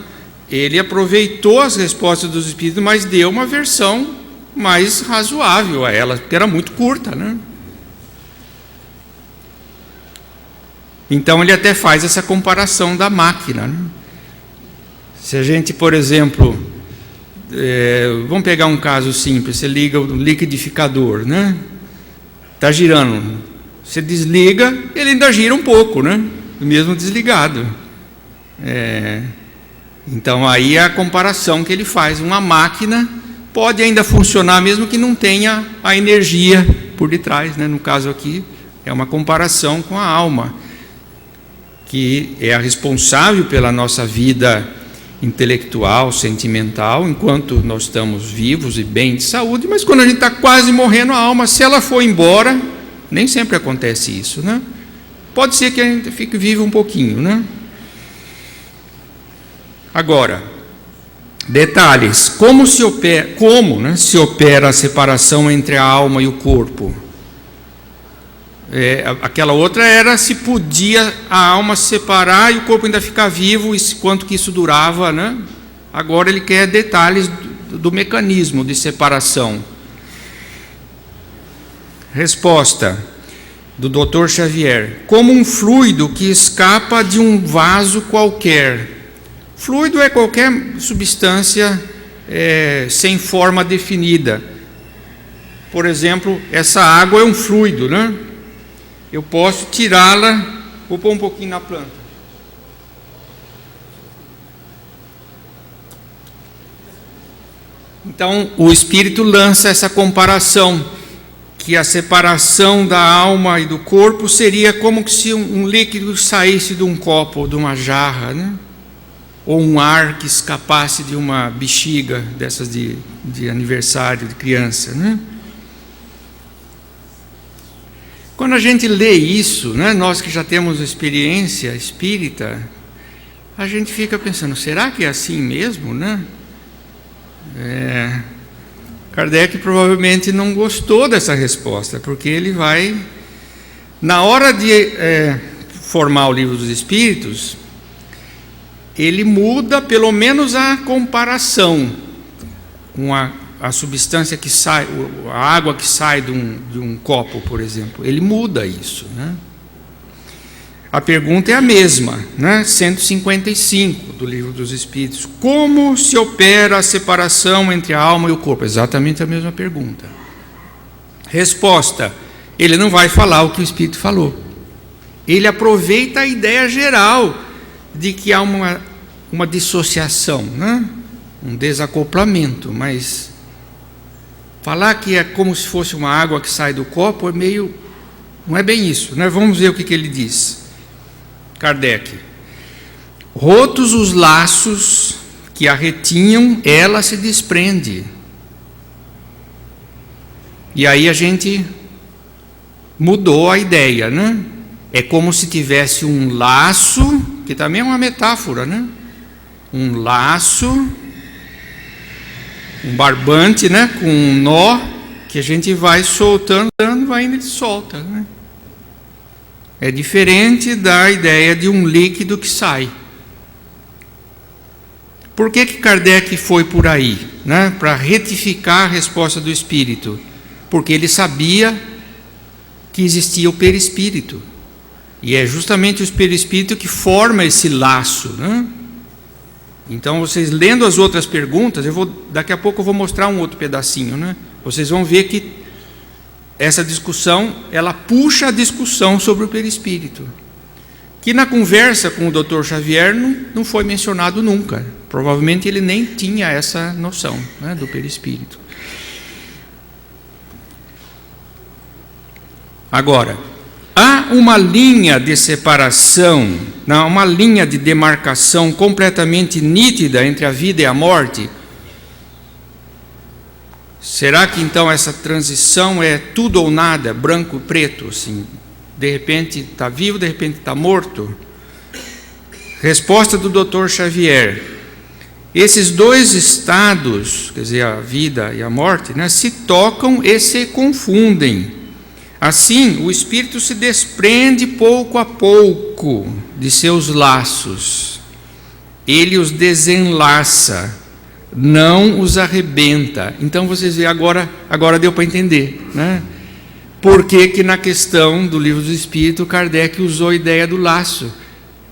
Ele aproveitou as respostas dos Espíritos, mas deu uma versão mais razoável a elas, porque era muito curta, né? Então ele até faz essa comparação da máquina, né? Se a gente, por exemplo, vamos pegar um caso simples, você liga o liquidificador, né? Está girando, você desliga, ele ainda gira um pouco, né? Mesmo desligado. Então aí é a comparação que ele faz. Uma máquina pode ainda funcionar mesmo que não tenha a energia por detrás, né? No caso aqui é uma comparação com a alma, que é a responsável pela nossa vida intelectual, sentimental, enquanto nós estamos vivos e bem de saúde, mas quando a gente está quase morrendo, a alma, se ela for embora, nem sempre acontece isso, né? Pode ser que a gente fique vivo um pouquinho, né? Agora, detalhes, como se opera a separação entre a alma e o corpo? Aquela outra era se podia a alma se separar e o corpo ainda ficar vivo, e quanto que isso durava, né? Agora ele quer detalhes do mecanismo de separação. Resposta do Dr. Xavier: como um fluido que escapa de um vaso qualquer. Fluido é qualquer substância sem forma definida. Por exemplo, essa água é um fluido, né? Eu posso tirá-la, vou pôr um pouquinho na planta. Então, o Espírito lança essa comparação, que a separação da alma e do corpo seria como se um líquido saísse de um copo ou de uma jarra, né? Ou um ar que escapasse de uma bexiga dessas de aniversário de criança, né? quando a gente lê isso, né, nós que já temos experiência espírita, a gente fica pensando, será que é assim mesmo, né? Kardec provavelmente não gostou dessa resposta, porque ele vai, na hora de formar o Livro dos Espíritos, ele muda pelo menos a comparação com a substância que sai, a água que sai de um copo, por exemplo. Ele muda isso, né? A pergunta é a mesma, né? 155 do Livro dos Espíritos. Como se opera a separação entre a alma e o corpo? Exatamente a mesma pergunta. Resposta: ele não vai falar o que o Espírito falou. Ele aproveita a ideia geral de que há uma dissociação, né? Um desacoplamento, mas falar que é como se fosse uma água que sai do copo não é bem isso, né? Vamos ver o que ele diz. Kardec: rotos os laços que a retinham, ela se desprende. E aí a gente mudou a ideia, né? É como se tivesse um laço, que também é uma metáfora, né? Um laço, um barbante, né? Com um nó que a gente vai soltando, vai indo e solta, né? É diferente da ideia de um líquido que sai. Por que Kardec foi por aí, né? Para retificar a resposta do Espírito? Porque ele sabia que existia o perispírito. E é justamente o perispírito que forma esse laço, né? Então, vocês lendo as outras perguntas, daqui a pouco eu vou mostrar um outro pedacinho, né? Vocês vão ver que essa discussão, ela puxa a discussão sobre o perispírito, que na conversa com o Dr. Xavier não foi mencionado nunca. Provavelmente ele nem tinha essa noção, né, do perispírito. Agora, há uma linha de separação, uma linha de demarcação completamente nítida entre a vida e a morte? Será que então essa transição é tudo ou nada, branco e preto, assim, de repente está vivo, de repente está morto? Resposta do Dr. Xavier: esses dois estados, quer dizer, a vida e a morte, né, se tocam e se confundem. Assim, o espírito se desprende pouco a pouco de seus laços. Ele os desenlaça, não os arrebenta. Então vocês veem, agora deu para entender, né? Por que na questão do Livro do Espírito Kardec usou a ideia do laço,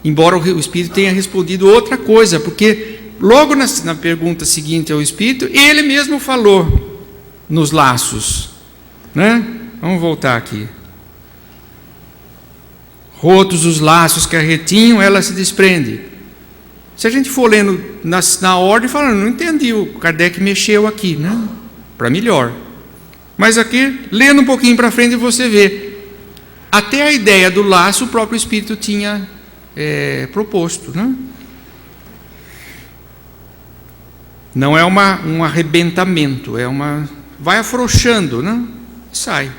embora o Espírito tenha respondido outra coisa, porque logo na pergunta seguinte ao Espírito, ele mesmo falou nos laços, né? Vamos voltar aqui. Rotos os laços que a retinham, ela se desprende. Se a gente for lendo na ordem, falando, não entendi, o Kardec mexeu aqui, né? Para melhor. Mas aqui, lendo um pouquinho para frente, você vê. Até a ideia do laço, o próprio Espírito tinha proposto, né? Não é um arrebentamento, vai afrouxando, né? E sai.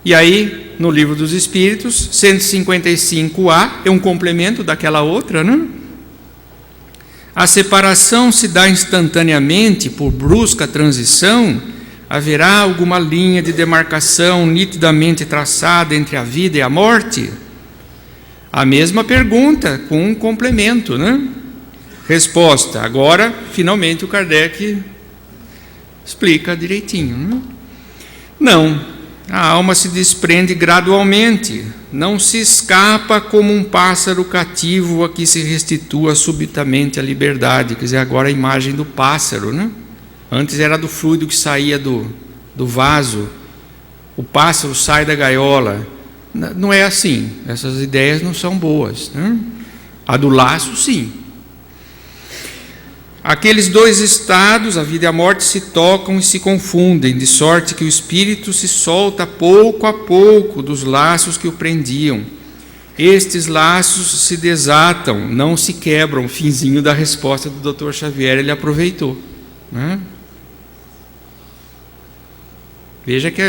E aí, no Livro dos Espíritos, 155A, é um complemento daquela outra, né? A separação se dá instantaneamente por brusca transição? Haverá alguma linha de demarcação nitidamente traçada entre a vida e a morte? A mesma pergunta, com um complemento, né? Resposta: agora, finalmente, o Kardec explica direitinho, né? Não. A alma se desprende gradualmente, não se escapa como um pássaro cativo a que se restitua subitamente a liberdade. Quer dizer, agora a imagem do pássaro, né? Antes era do fluido que saía do vaso, o pássaro sai da gaiola. Não é assim, essas ideias não são boas, né? A do laço, sim. Aqueles dois estados, a vida e a morte, se tocam e se confundem, de sorte que o espírito se solta pouco a pouco dos laços que o prendiam. Estes laços se desatam, não se quebram. Finzinho da resposta do Dr. Xavier, ele aproveitou, né? Veja que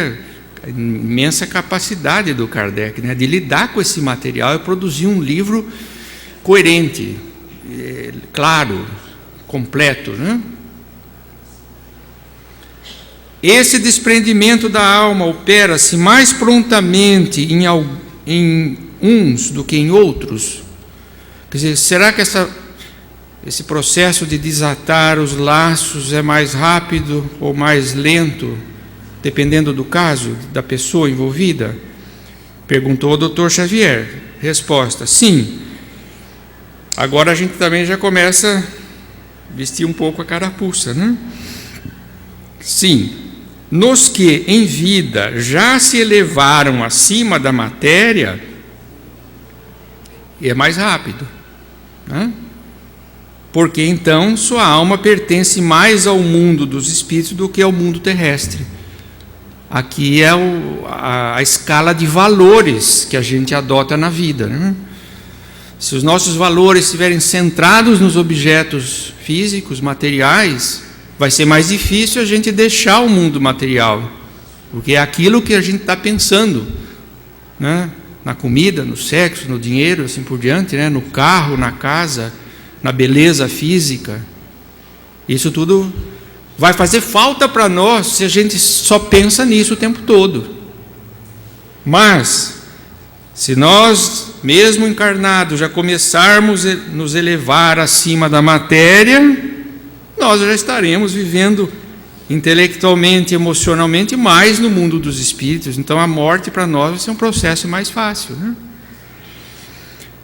imensa capacidade do Kardec, né, de lidar com esse material e produzir um livro coerente, claro, completo, né? Esse desprendimento da alma opera-se mais prontamente em uns do que em outros. Quer dizer, será que esse processo de desatar os laços é mais rápido ou mais lento, dependendo do caso, da pessoa envolvida? Perguntou o Dr. Xavier. Resposta: sim. Agora a gente também já começa a vestir um pouco a carapuça, né? Sim. Nos que em vida já se elevaram acima da matéria, é mais rápido, né? Porque então sua alma pertence mais ao mundo dos espíritos do que ao mundo terrestre. Aqui é a escala de valores que a gente adota na vida, né? Se os nossos valores estiverem centrados nos objetos físicos, materiais, vai ser mais difícil a gente deixar o mundo material, porque é aquilo que a gente está pensando, né? Na comida, no sexo, no dinheiro, assim por diante, né? No carro, na casa, na beleza física. Isso tudo vai fazer falta para nós se a gente só pensa nisso o tempo todo. Mas se nós, mesmo encarnados, já começarmos a nos elevar acima da matéria, nós já estaremos vivendo intelectualmente, emocionalmente, mais no mundo dos espíritos. Então a morte para nós vai ser um processo mais fácil, né?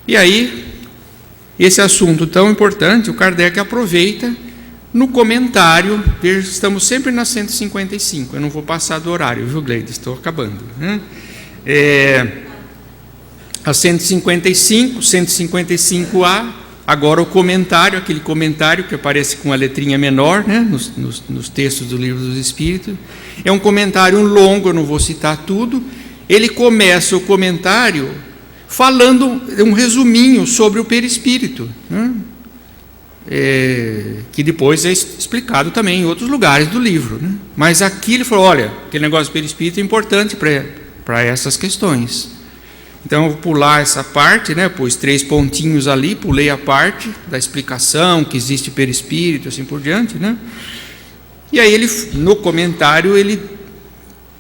E aí, esse assunto tão importante, o Kardec aproveita no comentário. Estamos sempre na 155, eu não vou passar do horário, viu, Gleide? Estou acabando, né? A 155, 155A, agora o comentário, aquele comentário que aparece com a letrinha menor, né, nos textos do Livro dos Espíritos. É um comentário longo, eu não vou citar tudo. Ele começa o comentário falando um resuminho sobre o perispírito, né, que depois é explicado também em outros lugares do livro, né. Mas aqui ele falou: olha, aquele negócio do perispírito é importante para essas questões. Então eu vou pular essa parte, né? Pus 3 pontinhos ali, pulei a parte da explicação que existe perispírito, assim por diante, né? E aí ele, no comentário, ele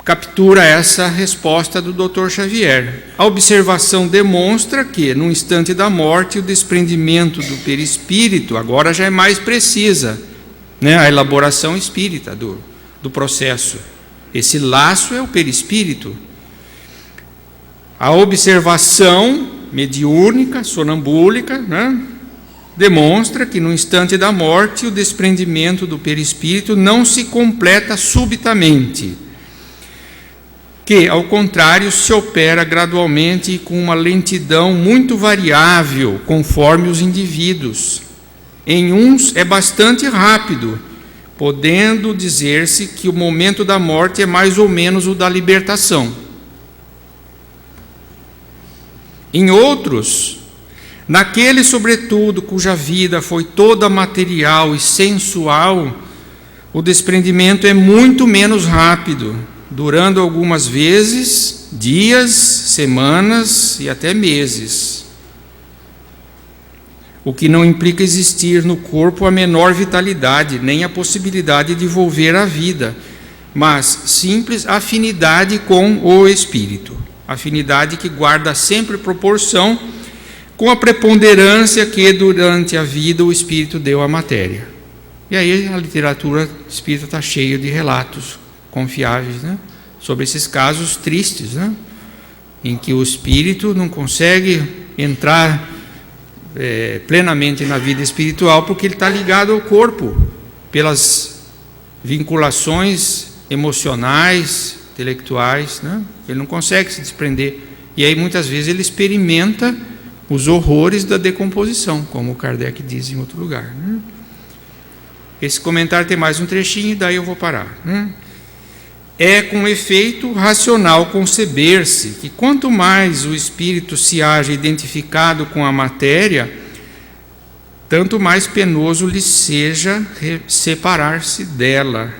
captura essa resposta do Dr. Xavier. A observação demonstra que, no instante da morte, o desprendimento do perispírito agora já é mais precisa, né? A elaboração espírita do processo. Esse laço é o perispírito. A observação mediúnica, sonambúlica, né, demonstra que no instante da morte o desprendimento do perispírito não se completa subitamente, que, ao contrário, se opera gradualmente e com uma lentidão muito variável conforme os indivíduos. Em uns é bastante rápido, podendo dizer-se que o momento da morte é mais ou menos o da libertação. Em outros, naqueles, sobretudo, cuja vida foi toda material e sensual, o desprendimento é muito menos rápido, durando algumas vezes dias, semanas e até meses. O que não implica existir no corpo a menor vitalidade, nem a possibilidade de volver à vida, mas simples afinidade com o espírito. Afinidade que guarda sempre proporção com a preponderância que durante a vida o espírito deu à matéria. E aí a literatura espírita está cheia de relatos confiáveis, né, sobre esses casos tristes, né, em que o espírito não consegue entrar plenamente na vida espiritual porque ele está ligado ao corpo pelas vinculações emocionais, intelectuais, né? Ele não consegue se desprender. E aí muitas vezes ele experimenta os horrores da decomposição, como o Kardec diz em outro lugar, né? Esse comentário tem mais um trechinho e daí eu vou parar, né? É com efeito racional conceber-se que quanto mais o espírito se haja identificado com a matéria, tanto mais penoso lhe seja separar-se dela,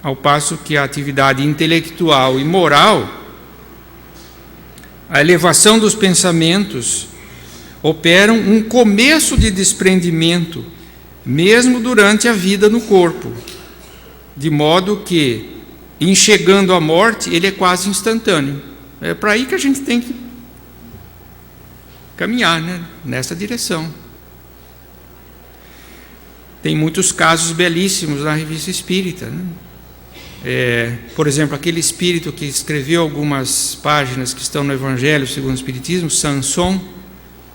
ao passo que a atividade intelectual e moral a elevação dos pensamentos operam um começo de desprendimento, mesmo durante a vida no corpo, de modo que, em chegando à morte, ele é quase instantâneo. É para aí que a gente tem que caminhar, né? Nessa direção. Tem muitos casos belíssimos na Revista Espírita, né? Por exemplo, aquele espírito que escreveu algumas páginas que estão no Evangelho segundo o Espiritismo, Sanson,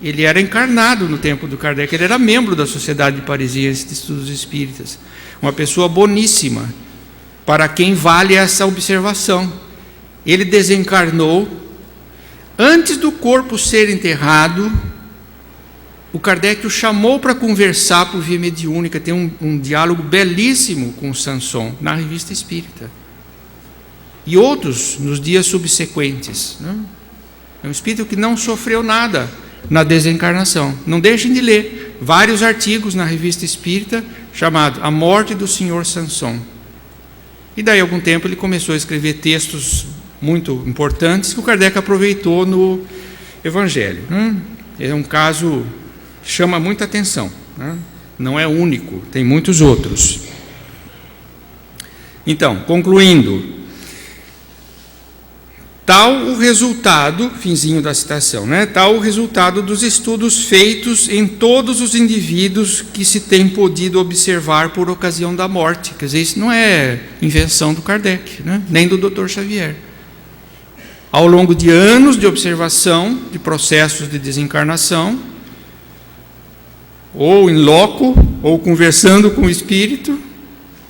ele era encarnado no tempo do Kardec, ele era membro da Sociedade Parisiense de Estudos Espíritas, uma pessoa boníssima, para quem vale essa observação. Ele desencarnou, antes do corpo ser enterrado, o Kardec o chamou para conversar por via mediúnica, tem um diálogo belíssimo com Sanson, na Revista Espírita. E outros nos dias subsequentes, né? É um espírito que não sofreu nada na desencarnação. Não deixem de ler vários artigos na Revista Espírita, chamado A Morte do Senhor Sanson. E daí a algum tempo ele começou a escrever textos muito importantes que o Kardec aproveitou no Evangelho. É um caso que chama muita atenção, né? Não é único, tem muitos outros. Então, concluindo, tal o resultado, finzinho da citação, né? Tal o resultado dos estudos feitos em todos os indivíduos que se tem podido observar por ocasião da morte. Quer dizer, isso não é invenção do Kardec, né? Nem do Dr. Xavier. Ao longo de anos de observação de processos de desencarnação, ou em loco, ou conversando com o espírito,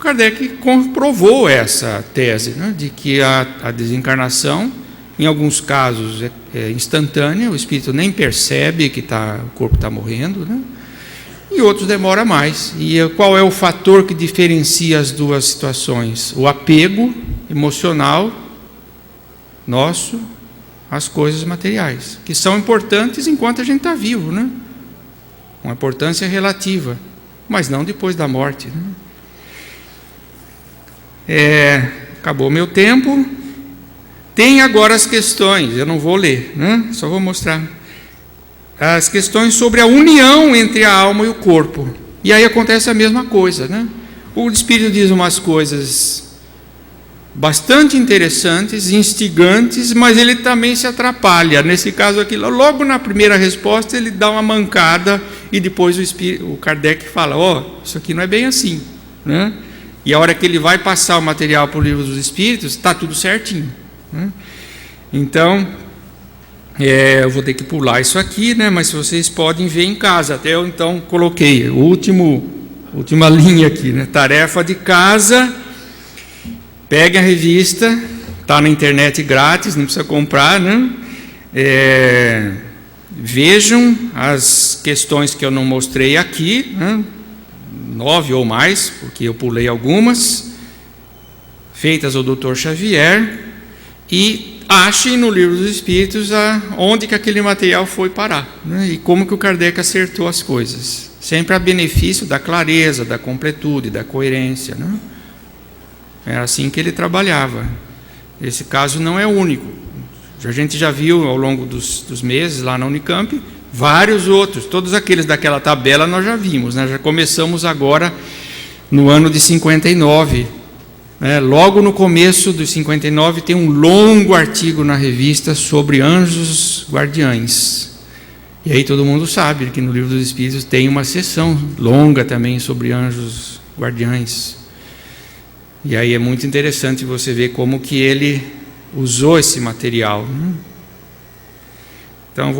Kardec comprovou essa tese, né? De que a desencarnação, em alguns casos, é instantânea, o espírito nem percebe que o corpo está morrendo, né? E outros demora mais. E qual é o fator que diferencia as duas situações? O apego emocional nosso às coisas materiais, que são importantes enquanto a gente está vivo, né? Uma importância relativa, mas não depois da morte, né? Acabou meu tempo. Tem agora as questões, eu não vou ler, né? Só vou mostrar. As questões sobre a união entre a alma e o corpo. E aí acontece a mesma coisa, né? O Espírito diz umas coisas bastante interessantes, instigantes, mas ele também se atrapalha. Nesse caso aqui, logo na primeira resposta, ele dá uma mancada e depois o Kardec fala, isso aqui não é bem assim, né? E a hora que ele vai passar o material para o Livro dos Espíritos, está tudo certinho, né? Então, eu vou ter que pular isso aqui, né? Mas vocês podem ver em casa. Até eu então coloquei última linha aqui, né? Tarefa de casa. Peguem a revista, está na internet grátis, não precisa comprar, né? Vejam as questões que eu não mostrei aqui, né? 9 ou mais, porque eu pulei algumas, feitas ao Dr. Xavier, e achem no Livro dos Espíritos onde que aquele material foi parar, né? E como que o Kardec acertou as coisas, sempre a benefício da clareza, da completude, da coerência, né? Era assim que ele trabalhava. Esse caso não é único. A gente já viu ao longo dos meses lá na Unicamp vários outros. Todos aqueles daquela tabela nós já vimos, né? Já começamos agora no ano de 59. Logo no começo de 59 tem um longo artigo na revista sobre anjos guardiães. E aí todo mundo sabe que no Livro dos Espíritos tem uma seção longa também sobre anjos guardiães. E aí é muito interessante você ver como que ele usou esse material, né? Então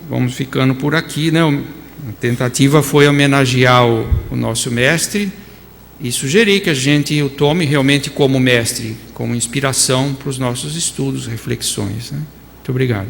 vamos ficando por aqui, né? A tentativa foi homenagear o nosso mestre e sugerir que a gente o tome realmente como mestre, como inspiração para os nossos estudos, reflexões, né? Muito obrigado.